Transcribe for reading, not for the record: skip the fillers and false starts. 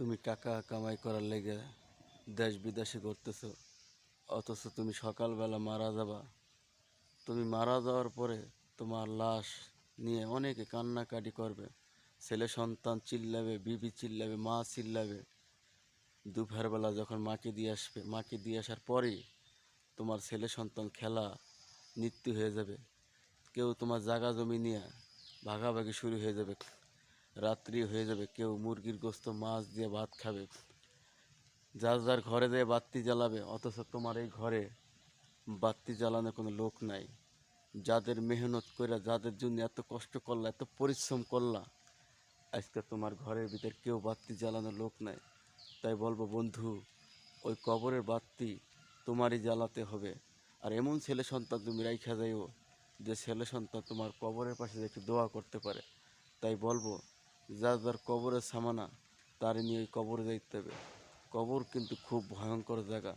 তুমি টাকা কামাই করার লেগে দেশ বিদেশে ঘুরতেছো, অথচ তুমি সকালবেলা মারা যাবা। তুমি মারা যাওয়ার পরে তোমার লাশ নিয়ে অনেকে কান্নাকাটি করবে। ছেলে সন্তান চিল্লাবে, বিবি চিল্লাবে, মা চিল্লাবে। দুপুরবেলা যখন মাকে দিয়ে আসবে, মাকে দিয়ে আসার পরেই তোমার ছেলে সন্তান খেলা মৃত্যু হয়ে যাবে। কেউ তোমার জাগা জমি নিয়ে ভাগাভাগি শুরু হয়ে যাবে। রাত্রি হয়ে যাবে, কেউ মুরগির গোস্ত মাছ দিয়ে ভাত খাবে। যার যার ঘরে যেয়ে বাতি জ্বালাবে, অথচ তোমার এই ঘরে বাতি জ্বালানোর কোনো লোক নাই। যাদের মেহনত করে, যাদের জন্য এত কষ্ট করলা, এত পরিশ্রম করলা, আজকে তোমার ঘরের ভিতর কেউ বাতি জ্বালানোর লোক নাই। তাই বলবো বন্ধু, ওই কবরের বাতি তোমারই জ্বালাতে হবে। আর এমন ছেলে সন্তান তুমি রাইখা যাইও যে ছেলে সন্তান তোমার কবরের পাশে একটু দোয়া করতে পারে। তাই বলবো, যার যার কবরের সামানা তার নিয়ে ওই কবরে যাইতে হবে। কবর কিন্তু খুব ভয়ঙ্কর জায়গা।